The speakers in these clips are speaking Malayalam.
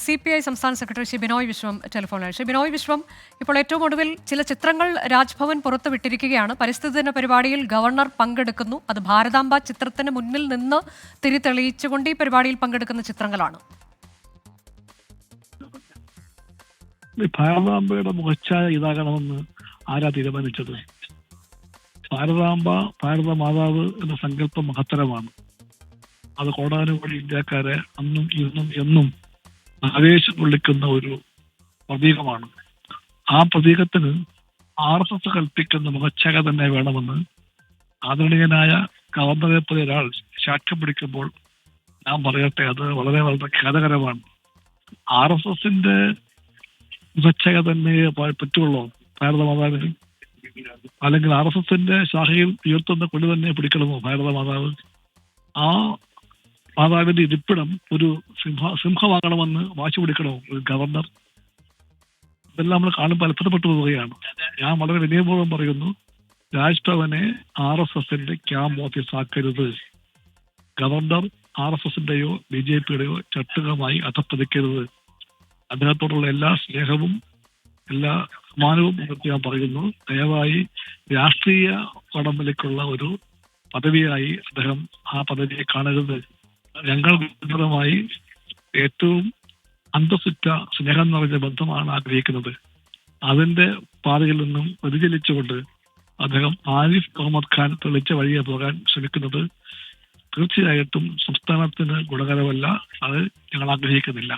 CPI സംസ്ഥാന സെക്രട്ടറി ശ്രീ ബിനോയ് വിശ്വം ടെലിഫോണിൽ. ശ്രീ ബിനോയ് വിശ്വം, ഇപ്പോൾ ഏറ്റവും ഒടുവിൽ ചില ചിത്രങ്ങൾ രാജ്ഭവൻ പുറത്തുവിട്ടിരിക്കുകയാണ്. പരിസ്ഥിതി ദിന പരിപാടിയിൽ ഗവർണർ പങ്കെടുക്കുന്നു. അത് ഭാരതാംബ ചിത്രത്തിന് മുന്നിൽ നിന്ന് തിരിതെളിയിച്ചുകൊണ്ട് ഈ പരിപാടിയിൽ പങ്കെടുക്കുന്ന ചിത്രങ്ങളാണ്. ഭാരതാംബയുടെ മുഖച്ഛായ ഇതാകണമെന്ന് ആരാ തീരുമാനിച്ചത്? ഭാരത മാതാവ് എന്ന സങ്കല്പം മഹത്തരമാണ്. അത് കോടാനുകോടി ഇന്ത്യക്കാരെ അന്നും ഇന്നും എന്നും ആവേശം കൊള്ളിക്കുന്ന ഒരു പ്രതീകമാണ്. ആ പ്രതീകത്തിന് RSS കൽപ്പിക്കുന്ന മുഖച്ഛായ തന്നെ വേണമെന്ന് ആദരണീയനായ ഗവർണറെ പോലെ ഒരാൾ സാക്ഷ്യം പിടിക്കുമ്പോൾ ഞാൻ പറയട്ടെ, അത് വളരെ വളരെ ഖേദകരമാണ്. RSSന്റെ മുഖച്ഛായ തന്നെ പറ്റുള്ളൂ ഭാരത മാതാവിന്? അല്ലെങ്കിൽ RSSന്റെ ശാഖയിൽ ഉയർത്തുന്ന കൊടി തന്നെ പിടിക്കണമോ ഭാരത മാതാവ്? ആ മാതാവിന്റെ ഇരിപ്പിടം ഒരു സിംഹമാകണമെന്ന് വാശി പിടിക്കണോ ഒരു ഗവർണർ? ഇതെല്ലാം നമ്മൾ കാണുമ്പോൾ അത്ഭുതപ്പെട്ടു പോവുകയാണ്. ഞാൻ വളരെ വിനയപൂർവ്വം പറയുന്നു, രാജ്ഭവനെ RSSന്റെ ക്യാമ്പ് ഓഫീസ് ആക്കരുത്. ഗവർണർ RSSന്റെയോ BJPയുടെയോ ചട്ടുകമായി അധപ്പതിക്കരുത്. അദ്ദേഹത്തോടുള്ള എല്ലാ സ്നേഹവും എല്ലാ ബഹുമാനവും ഞാൻ പറയുന്നു. ദയവായി രാഷ്ട്രീയ കടമ്പിലേക്കുള്ള ഒരു പദവിയായി അദ്ദേഹം ആ പദവിയെ കാണരുത്. ഞങ്ങൾ വ്യക്തിപരമായി ഏറ്റവും അന്തസ്സുറ്റ സ്നേഹം നിറഞ്ഞ ബന്ധമാണ് ആഗ്രഹിക്കുന്നത്. അതിന്റെ പാതയിൽ നിന്നും വ്യതിചലിച്ചുകൊണ്ട് അദ്ദേഹം ആരിഫ് മുഹമ്മദ് ഖാൻ തെളിച്ച വഴിയെ പോകാൻ ശ്രമിക്കുന്നത് തീർച്ചയായിട്ടും സംസ്ഥാനത്തിന് ഗുണകരമല്ല. അത് ഞങ്ങൾ ആഗ്രഹിക്കുന്നില്ല.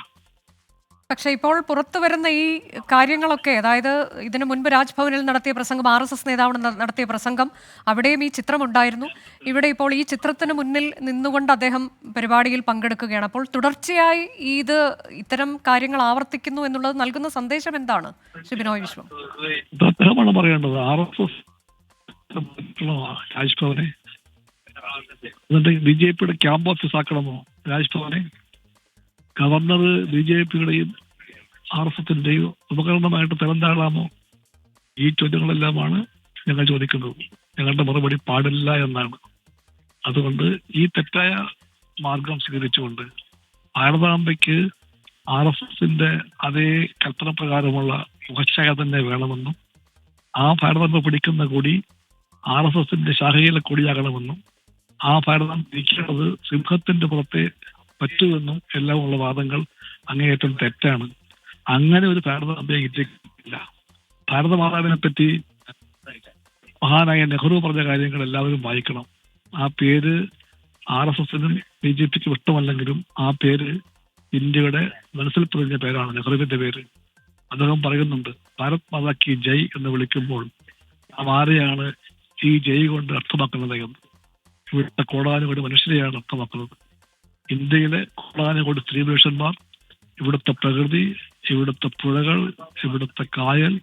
പക്ഷേ ഇപ്പോൾ പുറത്തു വരുന്ന ഈ കാര്യങ്ങളൊക്കെ, അതായത് ഇതിനു മുൻപ് രാജ്ഭവനിൽ നടത്തിയ പ്രസംഗം, RSS നേതാവ് നടത്തിയ പ്രസംഗം, അവിടെയും ഈ ചിത്രമുണ്ടായിരുന്നു. ഇവിടെ ഇപ്പോൾ ഈ ചിത്രത്തിന് മുന്നിൽ നിന്നുകൊണ്ട് അദ്ദേഹം പരിപാടിയിൽ പങ്കെടുക്കുകയാണ്. അപ്പോൾ തുടർച്ചയായി ഇത്തരം കാര്യങ്ങൾ ആവർത്തിക്കുന്നു എന്നുള്ളത് നൽകുന്ന സന്ദേശം എന്താണ് ശ്രീ ബിനോയ് വിശ്വം? അദ്ദേഹമാണ് പറയേണ്ടത്. RSS രാജ്ഭവനെ എന്നിട്ട് BJPയുടെ ക്യാമ്പ് ഓഫീസ് ആക്കണമോ രാജ്ഭവനെ? ഗവർണർ BJPയുടെയും RSSന്റെയും ഉപകരണമായിട്ട് തരംതാഴാമോ? ഈ ചോദ്യങ്ങളെല്ലാമാണ് ഞങ്ങൾ ചോദിക്കുന്നത്. ഞങ്ങളുടെ മറുപടി പാടില്ല എന്നാണ്. അതുകൊണ്ട് ഈ തെറ്റായ മാർഗം സ്വീകരിച്ചുകൊണ്ട് ഭാരതാംബയ്ക്ക് RSSന്റെ അതേ കൽപ്പന പ്രകാരമുള്ള മുഖച്ഛായ തന്നെ വേണമെന്നും ആ ഭാരതാംബ പിടിക്കുന്ന കൊടി RSSന്റെ ശാഖയിലെ കൊടിയാകണമെന്നും ആ ഭാരതാംബ ഇരിക്കുന്നത് സിംഹത്തിന്റെ പുറത്തെ പറ്റുമെന്നും എല്ലാം ഉള്ള വാദങ്ങൾ അങ്ങേയറ്റം തെറ്റാണ്. അങ്ങനെ ഒരു ഭാരതാംബയെ ഇല്ല. ഭാരതമാതാവിനെ പറ്റി മഹാനായ നെഹ്റു പറഞ്ഞ കാര്യങ്ങൾ എല്ലാവരും വായിക്കണം. ആ പേര് RSSനും BJPക്കും ഇഷ്ടമല്ലെങ്കിലും ആ പേര് ഇന്ത്യയുടെ മനസ്സിൽ പൊതിഞ്ഞ പേരാണ്, നെഹ്റുവിന്റെ പേര്. അദ്ദേഹം പറയുന്നുണ്ട്, ഭാരത് മാതാ കി ജയ് എന്ന് വിളിക്കുമ്പോൾ നാം ആരെയാണ് ഈ ജയ് കൊണ്ട് അർത്ഥമാക്കുന്നത് എന്ന്. ഇവിടുത്തെ കോടാനുകോടി മനുഷ്യരെയാണ് അർത്ഥമാക്കുന്നത്. ഇന്ത്യയിലെ കോടാനുകോടി സ്ത്രീ പുരുഷന്മാർ, ഇവിടുത്തെ പ്രകൃതി, ഇവിടുത്തെ പുഴകൾ, ഇവിടുത്തെ കായൽ,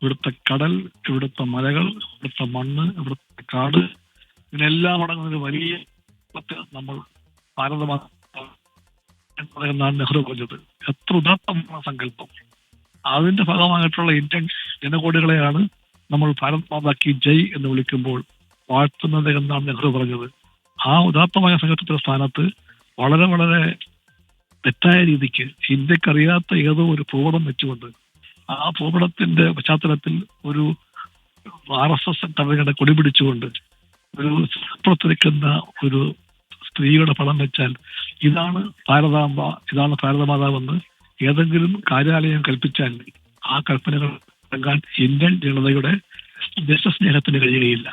ഇവിടുത്തെ കടൽ, ഇവിടുത്തെ മലകൾ, ഇവിടുത്തെ മണ്ണ്, ഇവിടുത്തെ കാട്, ഇതിനെല്ലാം അടങ്ങുന്ന ഒരു വലിയ നമ്മൾ ഭാരതമാണെന്നാണ് നെഹ്റു പറഞ്ഞത്. എത്ര ഉദാത്തമാണ് സങ്കല്പം! അതിന്റെ ഭാഗമായിട്ടുള്ള ഇന്ത്യൻ ജനകോടികളെയാണ് നമ്മൾ ഭാരത് മാതാ കി ജയ് എന്ന് വിളിക്കുമ്പോൾ വാഴ്ത്തുന്നത് എന്നാണ് നെഹ്റു പറഞ്ഞത്. ആ ഉദാത്തമായ സങ്കല്പത്തിന്റെ സ്ഥാനത്ത് വളരെ വളരെ തെറ്റായ രീതിക്ക് ഇന്ത്യക്കറിയാത്ത ഏതോ ഒരു ഭൂപടം വെച്ചുകൊണ്ട് ആ ഭൂപടത്തിന്റെ പശ്ചാത്തലത്തിൽ ഒരു RSS തവയുടെ കൊടി പിടിച്ചുകൊണ്ട് ഒരു പുറത്തിരിക്കുന്ന ഒരു സ്ത്രീയുടെ പടം വെച്ചാൽ ഇതാണ് ഭാരതാംബ, ഇതാണ് ഭാരതമാതാവെന്ന് ഏതെങ്കിലും കാര്യാലയം കൽപ്പിച്ചാൽ ആ കൽപ്പനകൾ ഇറങ്ങാൻ ഇന്ത്യൻ ജനതയുടെ ദേശസ്നേഹത്തിന് കഴിയുകയില്ല.